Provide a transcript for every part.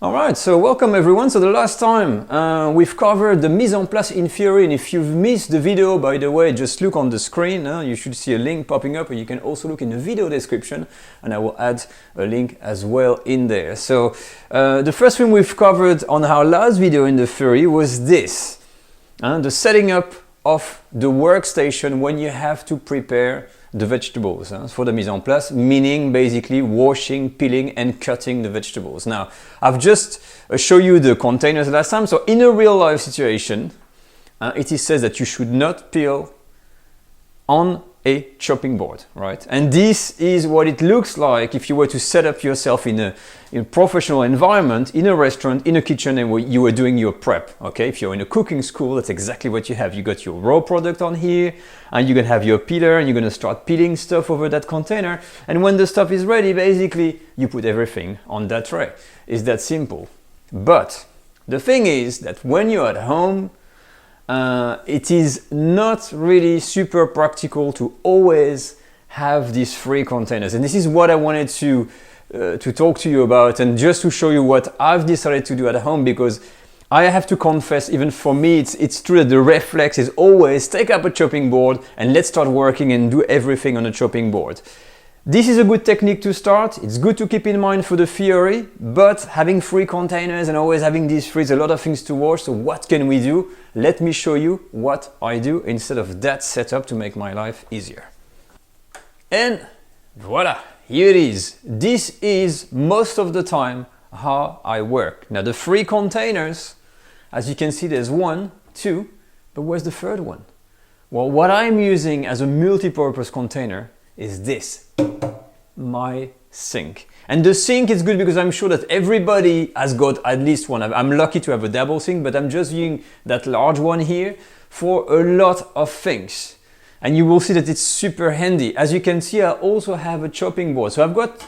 Alright, so welcome everyone. So the last time we've covered the mise en place in theory, and if you've missed the video, by the way, just look on the screen. You should see a link popping up, and you can also look in the video description, and I will add a link as well in there. So the first thing we've covered on our last video in the theory was this, the setting up of the workstation when you have to prepare the vegetables for the mise en place, meaning basically washing, peeling and cutting the vegetables. Now, I've just shown you the containers last time. So in a real life situation, it is said that you should not peel on a chopping board, right? And this is what it looks like if you were to set up yourself in a professional environment, in a restaurant, in a kitchen, and you were doing your prep, okay? If you're in a cooking school, that's exactly what you have. You got your raw product on here, and you're gonna have your peeler, and you're gonna start peeling stuff over that container. And when the stuff is ready, basically, you put everything on that tray. It's that simple. But the thing is that when you're at home, it is not really super practical to always have these free containers. And this is what I wanted to talk to you about, and just to show you what I've decided to do at home, because I have to confess, even for me, it's true that the reflex is always take up a chopping board and let's start working and do everything on a chopping board. This is a good technique to start. It's good to keep in mind for the theory, but having free containers and always having these free is a lot of things to wash. So what can we do? Let me show you what I do instead of that setup to make my life easier. And voila, here it is. This is most of the time how I work. Now the free containers, as you can see, there's 1, 2, but where's the third one? Well, what I'm using as a multi-purpose container is this, my sink. And the sink is good because I'm sure that everybody has got at least one. I'm lucky to have a double sink, but I'm just using that large one here for a lot of things. And you will see that it's super handy. As you can see, I also have a chopping board. So I've got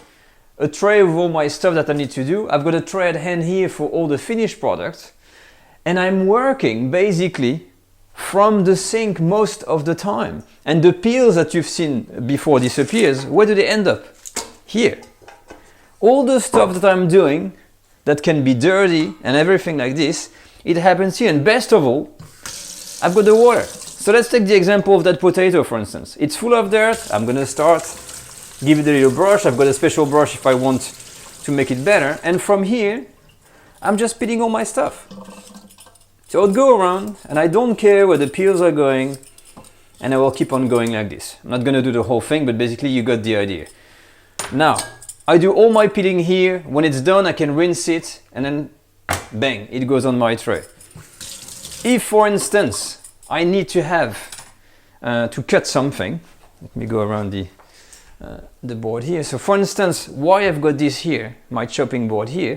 a tray of all my stuff that I need to do. I've got a tray at hand here for all the finished products. And I'm working basically from the sink most of the time. And the peels that you've seen before disappears, where do they end up? Here. All the stuff that I'm doing that can be dirty and everything like this, it happens here. And best of all, I've got the water. So let's take the example of that potato, for instance. It's full of dirt. I'm gonna start, give it a little brush. I've got a special brush if I want to make it better. And from here, I'm just peeling all my stuff. So I'll go around and I don't care where the peels are going, and I will keep on going like this. I'm not gonna do the whole thing, but basically you got the idea. Now, I do all my peeling here. When it's done, I can rinse it and then bang, it goes on my tray. If, for instance, I need to have to cut something, let me go around the board here. So for instance, why I've got this here, my chopping board here,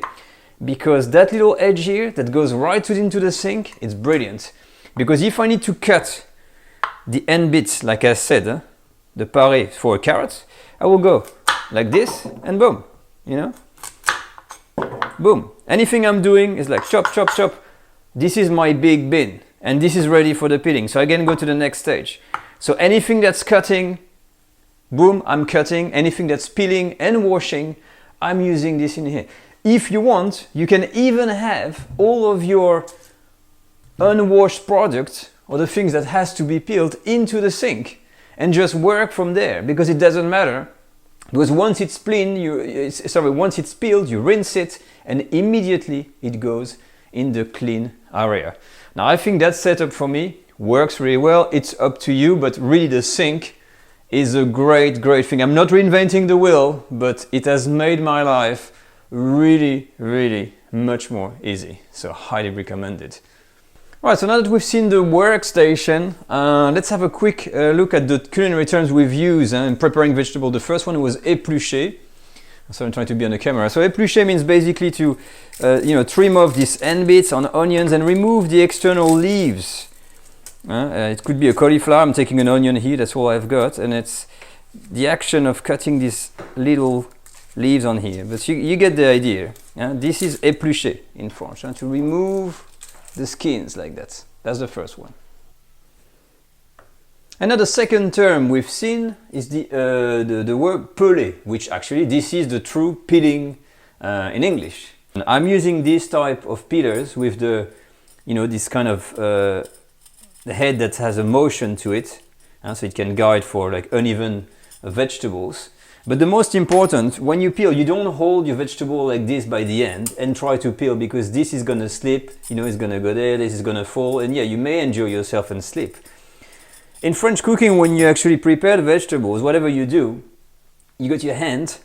because that little edge here that goes right into the sink, it's brilliant. Because if I need to cut the end bits, like I said, the pare for a carrot, I will go like this and boom, you know, boom. Anything I'm doing is like chop, chop, chop. This is my big bin and this is ready for the peeling. So I can go to the next stage. So anything that's cutting, boom, I'm cutting. Anything that's peeling and washing, I'm using this in here. If you want, you can even have all of your unwashed products or the things that has to be peeled into the sink and just work from there, because it doesn't matter. Because once it's clean, once it's peeled, you rinse it and immediately it goes in the clean area. Now I think that setup for me works really well. It's up to you, but really the sink is a great thing. I'm not reinventing the wheel, but it has made my life really much more easy. So highly recommended. Right, so now that we've seen the workstation, let's have a quick look at the culinary terms we've used in preparing vegetable. The first one was éplucher. So I'm trying to be on the camera. So éplucher means basically to trim off these end bits on onions and remove the external leaves. It could be a cauliflower. I'm taking an onion here, that's all I've got, and it's the action of cutting these little leaves on here, but you get the idea. This is éplucher in French, to remove the skins like that. That's the first one. Another second term we've seen is the word peler, which actually this is the true peeling in English. And I'm using this type of peelers with the, you know, this kind of the head that has a motion to it, so it can guide for like uneven vegetables. But the most important, when you peel, you don't hold your vegetable like this by the end and try to peel, because this is gonna slip, you know, it's gonna go there, this is gonna fall, and yeah, you may injure yourself and slip. In French cooking, when you actually prepare the vegetables, whatever you do, you got your hand,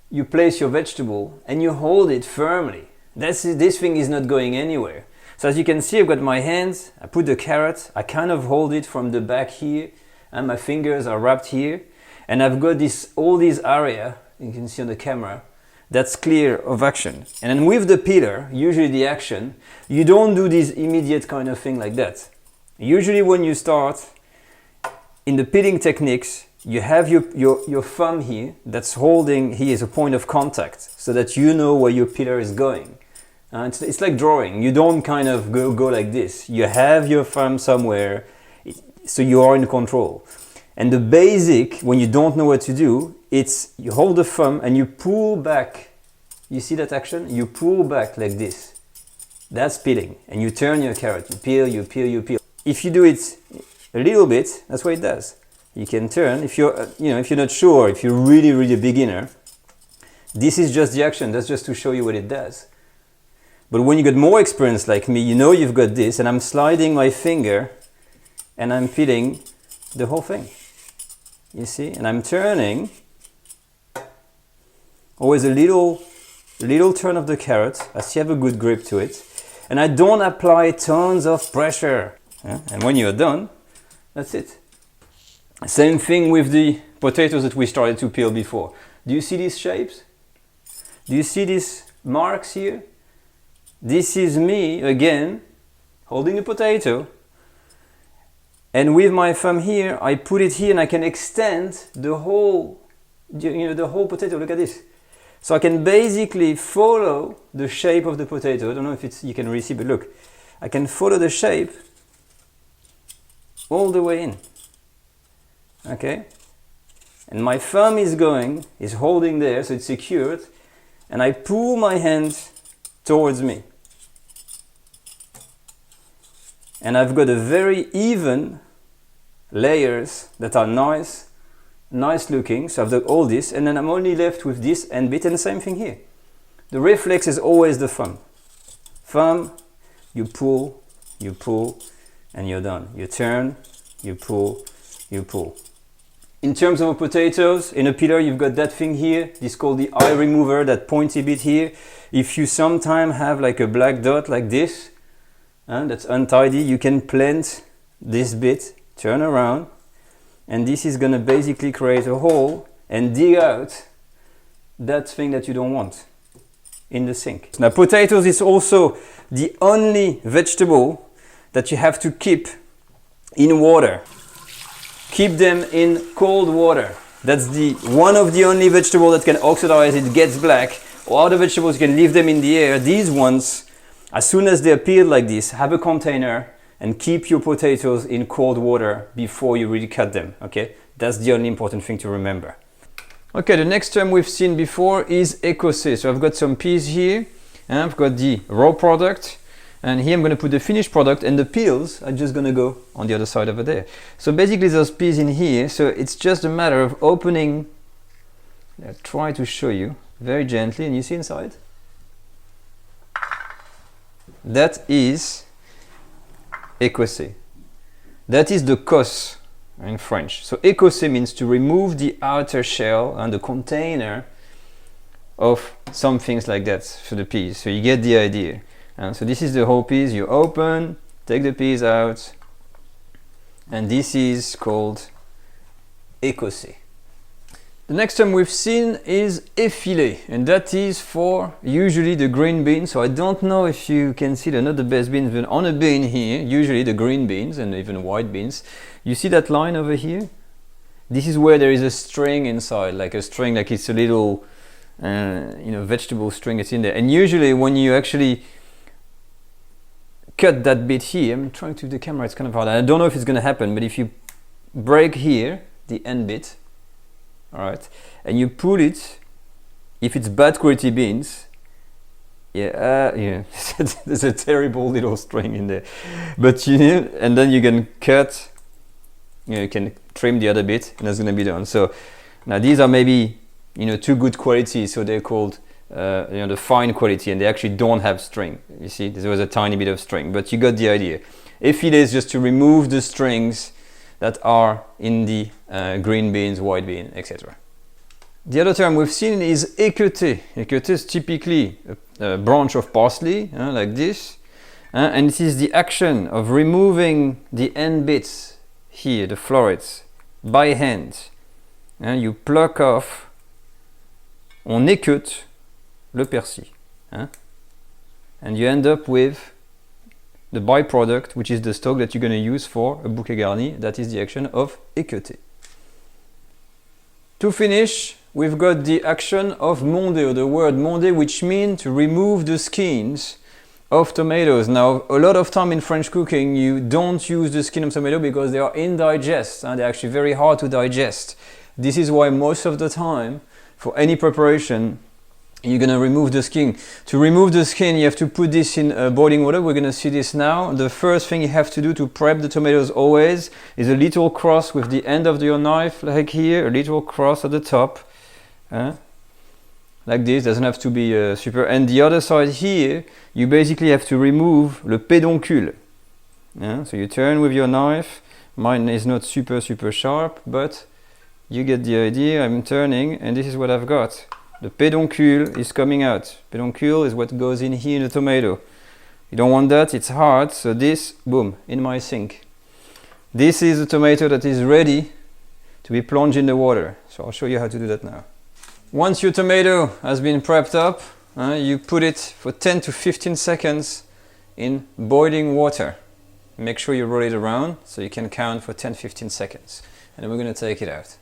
you place your vegetable and you hold it firmly. This thing is not going anywhere. So as you can see, I've got my hands, I put the carrot, I kind of hold it from the back here, and my fingers are wrapped here. And I've got all this area, you can see on the camera, that's clear of action. And then with the peeler, usually the action, you don't do this immediate kind of thing like that. Usually when you start in the peeling techniques, you have your thumb here that's holding, here is a point of contact, so that you know where your peeler is going. It's like drawing. You don't kind of go like this. You have your thumb somewhere, so you are in control. And the basic, when you don't know what to do, it's you hold the thumb and you pull back. You see that action? You pull back like this. That's peeling. And you turn your carrot. You peel, you peel, you peel. If you do it a little bit, that's what it does. You can turn. If you're, if you're not sure, if you're really a beginner, this is just the action. That's just to show you what it does. But when you get more experience like me, you know you've got this, and I'm sliding my finger and I'm peeling the whole thing. You see, and I'm turning, always a little turn of the carrot, as you have a good grip to it, and I don't apply tons of pressure. And when you're done, that's it. Same thing with the potatoes that we started to peel before. Do you see these shapes? Do you see these marks here? This is me, again, holding the potato, and with my thumb here, I put it here and I can extend the whole, the whole potato. Look at this. So I can basically follow the shape of the potato. I don't know if you can really see, but look. I can follow the shape all the way in. Okay? And my thumb is holding there, so it's secured. And I pull my hand towards me. And I've got a very even layers that are nice looking. So I've done all this, and then I'm only left with this end bit, and the same thing here. The reflex is always the thumb. Thumb, you pull, and you're done. You turn, you pull, you pull. In terms of potatoes, in a peeler, you've got that thing here. This is called the eye remover, that pointy bit here. If you sometimes have like a black dot like this, that's untidy, you can plant this bit, turn around, and this is going to basically create a hole and dig out that thing that you don't want in the sink. Now, potatoes is also the only vegetable that you have to keep in water. Keep them in cold water. That's one of the only vegetables that can oxidize, it gets black. Or other vegetables, you can leave them in the air. These ones, as soon as they're peeled like this, have a container and keep your potatoes in cold water before you really cut them, okay? That's the only important thing to remember. Okay, the next term we've seen before is écossais. So I've got some peas here, and I've got the raw product, and here I'm going to put the finished product, and the peels are just going to go on the other side over there. So basically those peas in here, so it's just a matter of opening, I'll try to show you very gently, and you see inside? That is écossais. That is the cos in French. So écossais means to remove the outer shell and the container of some things like that for the peas. So you get the idea. And so this is the whole peas. You open, take the peas out, and this is called écossais. The next term we've seen is effilé, and that is for usually the green beans. So I don't know if you can see, they're not the best beans, but on a bean here, usually the green beans and even white beans, you see that line over here? This is where there is a string inside, like a string, like it's a little, vegetable string that's in there. And usually when you actually cut that bit here, I'm trying to do the camera, it's kind of hard. I don't know if it's going to happen, but if you break here, the end bit, all right, and you pull it, if it's bad quality beans, yeah, there's a terrible little string in there, but and then you can cut, you can trim the other bit, and that's going to be done. So now these are maybe too good quality, so they're called the fine quality, and they actually don't have string. You see, there was a tiny bit of string, but you got the idea. Effilé is just to remove the strings that are in the green beans, white bean, etc. The other term we've seen is équeuté. Équeuté is typically a branch of parsley, like this, and it is the action of removing the end bits here, the florets, by hand. You pluck off, on équeute le persil, and you end up with the byproduct, which is the stock that you're going to use for a bouquet garni. That is the action of équeuter. To finish, we've got the action of monder, or the word monder, which means to remove the skins of tomatoes. Now, a lot of time in French cooking, you don't use the skin of tomato because they are indigest, and they're actually very hard to digest. This is why most of the time, for any preparation, you're going to remove the skin. To remove the skin, you have to put this in boiling water. We're going to see this now. The first thing you have to do to prep the tomatoes always is a little cross with the end of your knife, like here, a little cross at the top. Like this, doesn't have to be super. And the other side here, you basically have to remove le pédoncule. So you turn with your knife. Mine is not super sharp, but you get the idea. I'm turning, and this is what I've got. The pédoncule is coming out. Pédoncule is what goes in here in the tomato. You don't want that, it's hard, so this, boom, in my sink. This is a tomato that is ready to be plunged in the water. So I'll show you how to do that now. Once your tomato has been prepped up, you put it for 10 to 15 seconds in boiling water. Make sure you roll it around so you can count for 10-15 seconds. And then we're going to take it out.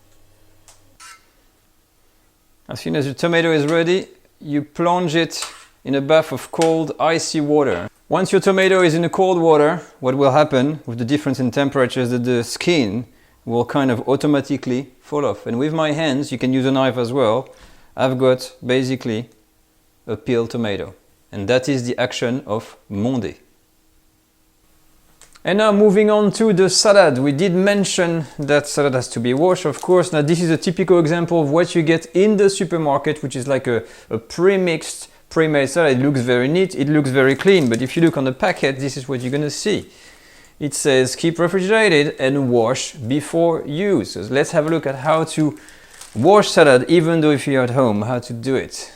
As soon as your tomato is ready, you plunge it in a bath of cold, icy water. Once your tomato is in the cold water, what will happen with the difference in temperature is that the skin will kind of automatically fall off. And with my hands, you can use a knife as well, I've got basically a peeled tomato. And that is the action of monder. And now moving on to the salad. We did mention that salad has to be washed, of course. Now this is a typical example of what you get in the supermarket, which is like a pre-mixed, pre-made salad. It looks very neat, it looks very clean, but if you look on the packet, this is what you're gonna see. It says keep refrigerated and wash before use. So let's have a look at how to wash salad, even though if you're at home, how to do it.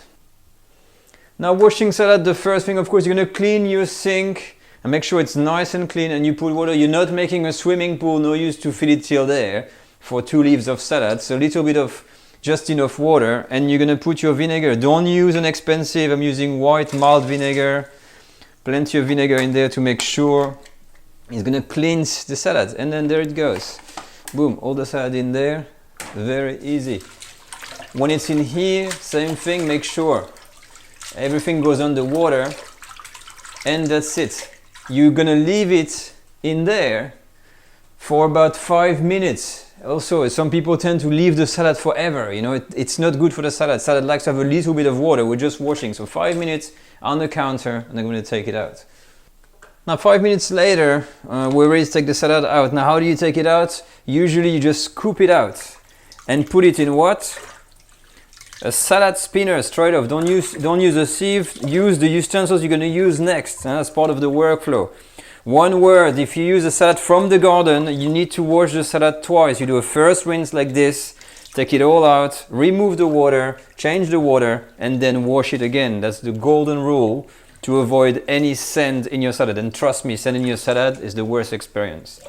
Now washing salad, the first thing, of course, you're gonna clean your sink and make sure it's nice and clean, and you put water. You're not making a swimming pool, no use to fill it till there for 2 leaves of salad. So a little bit of just enough water, and you're gonna put your vinegar. Don't use an expensive, I'm using white mild vinegar. Plenty of vinegar in there to make sure it's gonna cleanse the salad. And then there it goes. Boom, all the salad in there, very easy. When it's in here, same thing, make sure everything goes under water, and that's it. You're gonna leave it in there for about 5 minutes. Also, some people tend to leave the salad forever. It's not good for the salad. Salad likes to have a little bit of water. We're just washing. So 5 minutes on the counter, and I'm gonna take it out. Now 5 minutes later, we're ready to take the salad out. Now how do you take it out? Usually you just scoop it out and put it in what? A salad spinner straight off. Don't use a sieve. Use the utensils you're going to use next as part of the workflow. One word, if you use a salad from the garden, you need to wash the salad twice. You do a first rinse like this, take it all out, remove the water, change the water, and then wash it again. That's the golden rule to avoid any sand in your salad. And trust me, sand in your salad is the worst experience.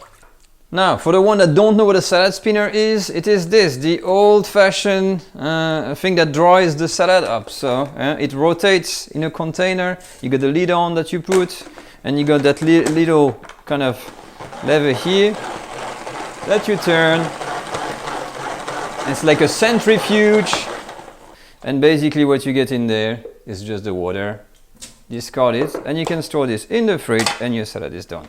Now, for the one that don't know what a salad spinner is, it is this, the old-fashioned thing that dries the salad up. So it rotates in a container, you got the lid on that you put, and you got that little kind of lever here that you turn. It's like a centrifuge, and basically what you get in there is just the water. Discard it, and you can store this in the fridge, and your salad is done.